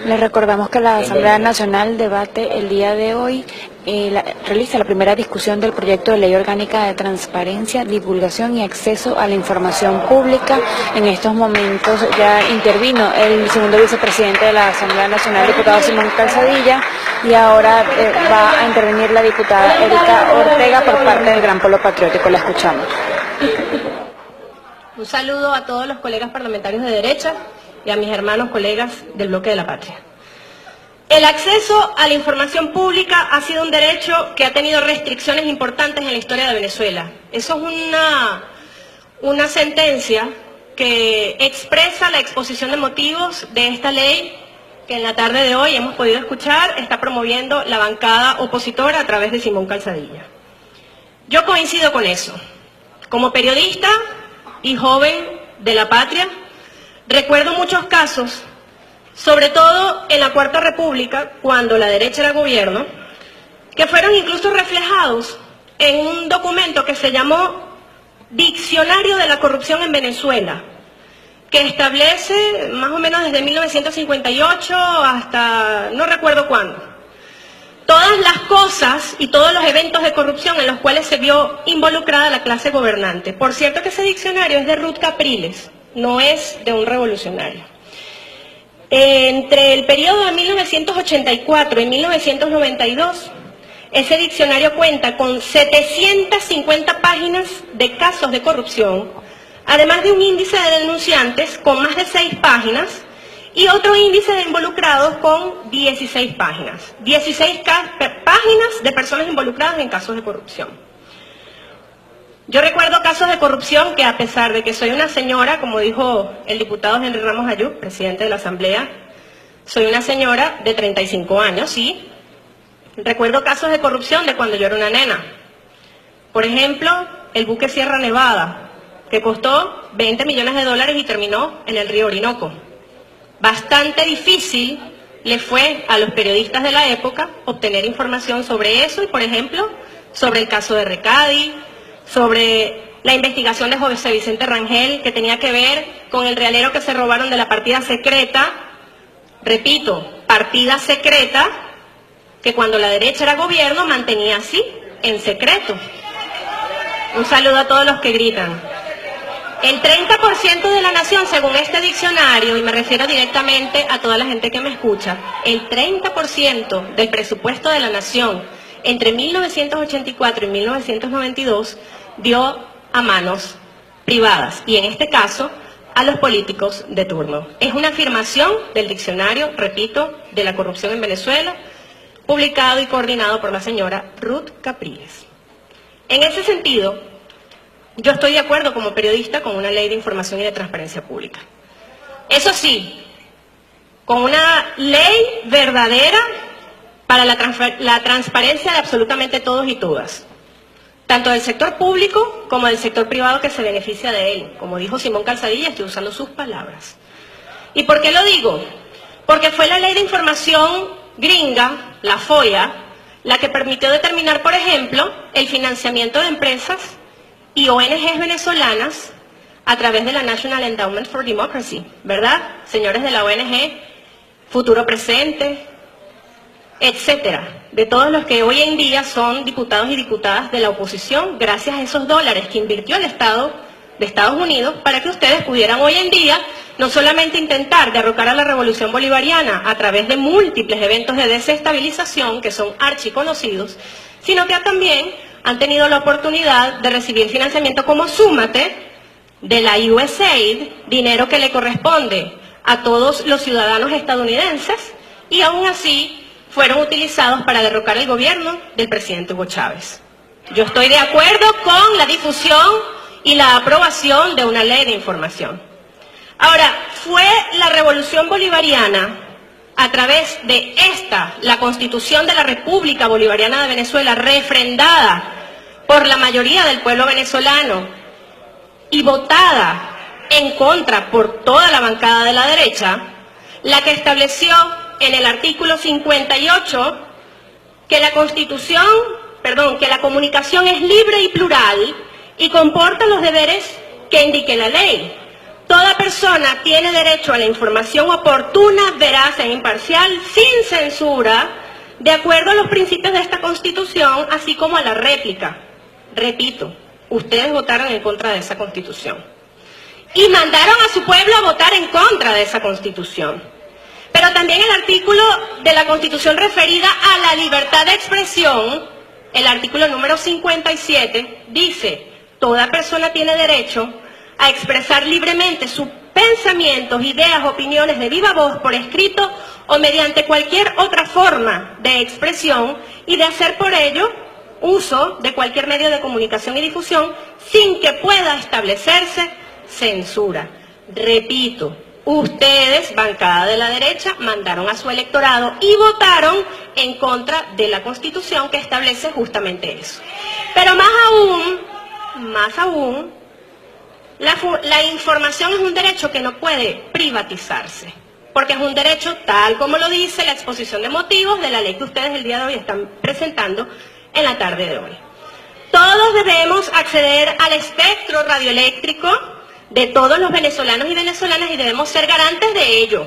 Les recordamos que la Asamblea Nacional debate el día de hoy, realiza la primera discusión del proyecto de ley orgánica de transparencia, divulgación y acceso a la información pública. En estos momentos ya intervino el segundo vicepresidente de la Asamblea Nacional, diputado Simón Calzadilla, y ahora va a intervenir la diputada Erika Ortega por parte del Gran Polo Patriótico. La escuchamos. Un saludo a todos los colegas parlamentarios de derecha y a mis hermanos colegas del Bloque de la Patria. El acceso a la información pública ha sido un derecho que ha tenido restricciones importantes en la historia de Venezuela. Eso es una sentencia que expresa la exposición de motivos de esta ley que en la tarde de hoy hemos podido escuchar, está promoviendo la bancada opositora a través de Simón Calzadilla. Yo coincido con eso. Como periodista y joven de la patria, recuerdo muchos casos, sobre todo en la Cuarta República, cuando la derecha era gobierno, que fueron incluso reflejados en un documento que se llamó Diccionario de la Corrupción en Venezuela, que establece más o menos desde 1958 hasta no recuerdo cuándo, todas las cosas y todos los eventos de corrupción en los cuales se vio involucrada la clase gobernante. Por cierto que ese diccionario es de Ruth Capriles, no es de un revolucionario. Entre el periodo de 1984 y 1992, ese diccionario cuenta con 750 páginas de casos de corrupción, además de un índice de denunciantes con más de 6 páginas y otro índice de involucrados con 16 páginas. 16 páginas de personas involucradas en casos de corrupción. Yo recuerdo casos de corrupción que, a pesar de que soy una señora, como dijo el diputado Henry Ramos Ayub, presidente de la Asamblea, soy una señora de 35 años, sí. Recuerdo casos de corrupción de cuando yo era una nena. Por ejemplo, el buque Sierra Nevada, que costó $20 millones y terminó en el río Orinoco. Bastante difícil le fue a los periodistas de la época obtener información sobre eso y, por ejemplo, sobre el caso de Recadi, sobre la investigación de José Vicente Rangel, que tenía que ver con el realero que se robaron de la partida secreta, repito, partida secreta, que cuando la derecha era gobierno mantenía así, en secreto. Un saludo a todos los que gritan. El 30% de la nación, según este diccionario, y me refiero directamente a toda la gente que me escucha, el 30% del presupuesto de la nación entre 1984 y 1992 dio a manos privadas, y en este caso a los políticos de turno. Es una afirmación del diccionario, repito, de la corrupción en Venezuela, publicado y coordinado por la señora Ruth Capriles. En ese sentido, yo estoy de acuerdo como periodista con una ley de información y de transparencia pública. Eso sí, con una ley verdadera para la transparencia de absolutamente todos y todas, tanto del sector público como del sector privado que se beneficia de él. Como dijo Simón Calzadilla, estoy usando sus palabras. ¿Y por qué lo digo? Porque fue la ley de información gringa, la FOIA, la que permitió determinar, por ejemplo, el financiamiento de empresas y ONGs venezolanas a través de la National Endowment for Democracy, ¿verdad? Señores de la ONG Futuro Presente, etcétera, de todos los que hoy en día son diputados y diputadas de la oposición, gracias a esos dólares que invirtió el Estado de Estados Unidos para que ustedes pudieran hoy en día no solamente intentar derrocar a la revolución bolivariana a través de múltiples eventos de desestabilización que son archiconocidos, sino que también han tenido la oportunidad de recibir financiamiento como Súmate de la USAID, dinero que le corresponde a todos los ciudadanos estadounidenses, y aún así fueron utilizados para derrocar el gobierno del presidente Hugo Chávez. Yo estoy de acuerdo con la difusión y la aprobación de una ley de información. Ahora, fue la revolución bolivariana, a través de la Constitución de la República Bolivariana de Venezuela, refrendada por la mayoría del pueblo venezolano y votada en contra por toda la bancada de la derecha, la que estableció en el artículo 58 que que la comunicación es libre y plural y comporta los deberes que indique la ley. Toda persona tiene derecho a la información oportuna, veraz e imparcial, sin censura, de acuerdo a los principios de esta Constitución, así como a la réplica. Repito, ustedes votaron en contra de esa Constitución. Y mandaron a su pueblo a votar en contra de esa Constitución. Pero también el artículo de la Constitución referida a la libertad de expresión, el artículo número 57, dice: toda persona tiene derecho a expresar libremente sus pensamientos, ideas, opiniones de viva voz, por escrito o mediante cualquier otra forma de expresión, y de hacer por ello uso de cualquier medio de comunicación y difusión sin que pueda establecerse censura. Repito, ustedes, bancada de la derecha, mandaron a su electorado y votaron en contra de la Constitución que establece justamente eso. Pero más aún, la información es un derecho que no puede privatizarse, porque es un derecho tal como lo dice la exposición de motivos de la ley que ustedes el día de hoy están presentando en la tarde de hoy. Todos debemos acceder al espectro radioeléctrico de todos los venezolanos y venezolanas y debemos ser garantes de ello.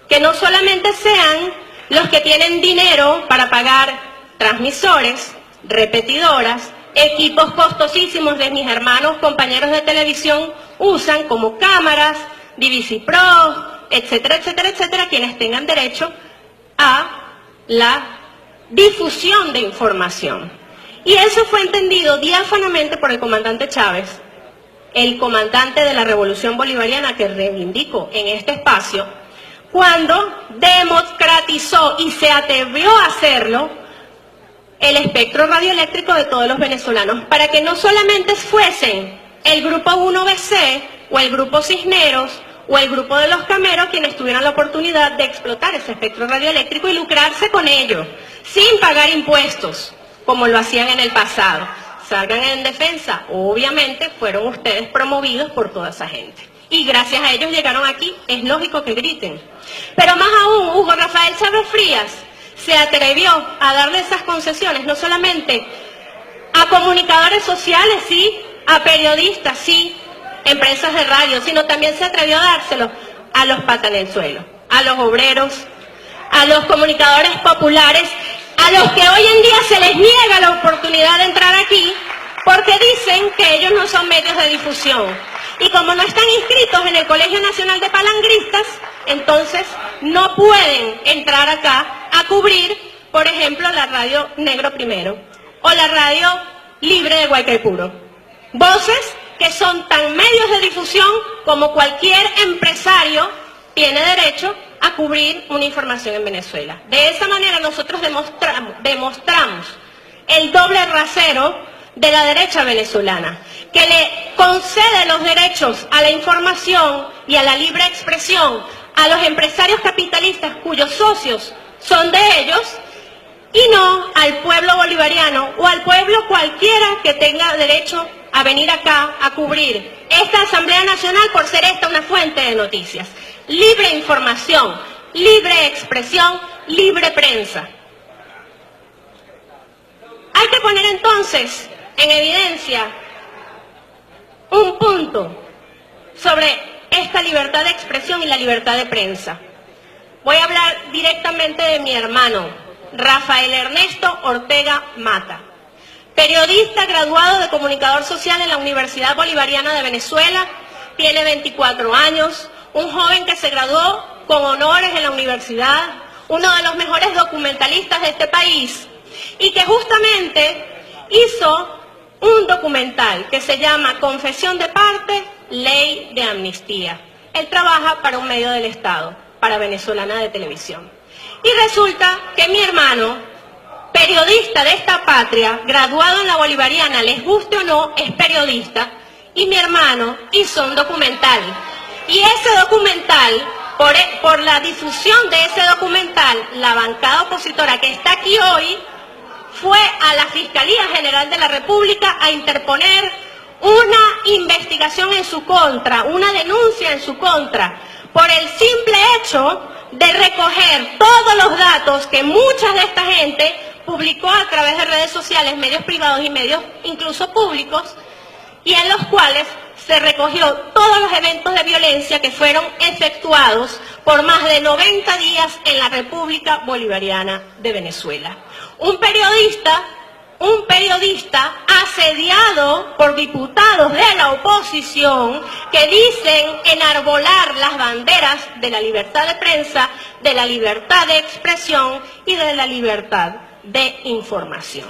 Que no solamente sean los que tienen dinero para pagar transmisores, repetidoras, equipos costosísimos de mis hermanos compañeros de televisión usan como cámaras, DVC Pro, etcétera, etcétera, etcétera, quienes tengan derecho a la difusión de información. Y eso fue entendido diáfanamente por el comandante Chávez, el comandante de la Revolución Bolivariana que reivindico en este espacio, cuando democratizó y se atrevió a hacerlo el espectro radioeléctrico de todos los venezolanos, para que no solamente fuesen el Grupo 1BC o el Grupo Cisneros o el Grupo de los Cameros quienes tuvieran la oportunidad de explotar ese espectro radioeléctrico y lucrarse con ello, sin pagar impuestos, como lo hacían en el pasado. Salgan en defensa, obviamente fueron ustedes promovidos por toda esa gente. Y gracias a ellos llegaron aquí, es lógico que griten. Pero más aún, Hugo Rafael Chávez Frías se atrevió a darle esas concesiones, no solamente a comunicadores sociales, sí, a periodistas, sí, empresas de radio, sino también se atrevió a dárselo a los patas en el suelo, a los obreros, a los comunicadores populares, a los que hoy en día se les niega la oportunidad de entrar aquí porque dicen que ellos no son medios de difusión. Y como no están inscritos en el Colegio Nacional de Palangristas, entonces no pueden entrar acá a cubrir, por ejemplo, la radio Negro Primero o la radio Libre de Guaycaipuro. Voces que son tan medios de difusión como cualquier empresario tiene derecho a cubrir una información en Venezuela. De esa manera nosotros demostramos el doble rasero de la derecha venezolana, que le concede los derechos a la información y a la libre expresión a los empresarios capitalistas cuyos socios son de ellos, y no al pueblo bolivariano o al pueblo cualquiera que tenga derecho a venir acá a cubrir esta Asamblea Nacional por ser esta una fuente de noticias. Libre información, libre expresión, libre prensa. Hay que poner entonces en evidencia un punto sobre esta libertad de expresión y la libertad de prensa. Voy a hablar directamente de mi hermano, Rafael Ernesto Ortega Mata, periodista graduado de comunicador social en la Universidad Bolivariana de Venezuela, tiene 24 años, un joven que se graduó con honores en la universidad, uno de los mejores documentalistas de este país, y que justamente hizo un documental que se llama Confesión de Parte, Ley de Amnistía. Él trabaja para un medio del Estado, para Venezolana de Televisión. Y resulta que mi hermano, periodista de esta patria, graduado en la Bolivariana, les guste o no, es periodista, y mi hermano hizo un documental. Y ese documental, por la difusión de ese documental, la bancada opositora que está aquí hoy, fue a la Fiscalía General de la República a interponer una investigación en su contra, una denuncia en su contra, por el simple hecho de recoger todos los datos que mucha de esta gente publicó a través de redes sociales, medios privados y medios incluso públicos, y en los cuales se recogió todos los eventos de violencia que fueron efectuados por más de 90 días en la República Bolivariana de Venezuela. Un periodista asediado por diputados de la oposición que dicen enarbolar las banderas de la libertad de prensa, de la libertad de expresión y de la libertad de información.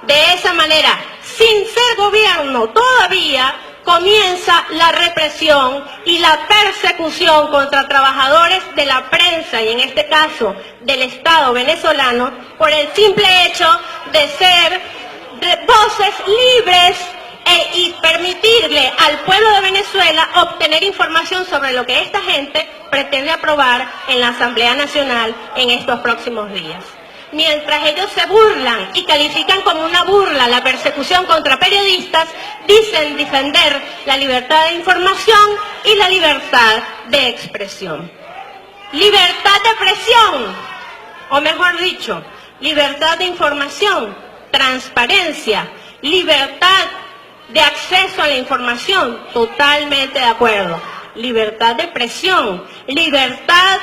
De esa manera, sin ser gobierno todavía, comienza la represión y la persecución contra trabajadores de la prensa y en este caso del Estado venezolano por el simple hecho de ser voces libres y permitirle al pueblo de Venezuela obtener información sobre lo que esta gente pretende aprobar en la Asamblea Nacional en estos próximos días. Mientras ellos se burlan y califican como una burla la persecución contra periodistas, dicen defender la libertad de información y la libertad de expresión. Libertad de expresión, o mejor dicho, libertad de información, transparencia, libertad de acceso a la información, totalmente de acuerdo. Libertad de expresión, libertad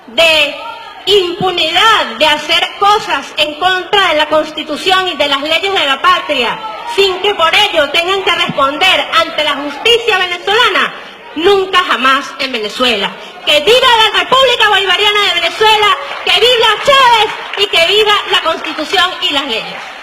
de impunidad de hacer cosas en contra de la Constitución y de las leyes de la patria, sin que por ello tengan que responder ante la justicia venezolana, nunca jamás en Venezuela. ¡Que viva la República Bolivariana de Venezuela! ¡Que viva Chávez! Y que viva la Constitución y las leyes.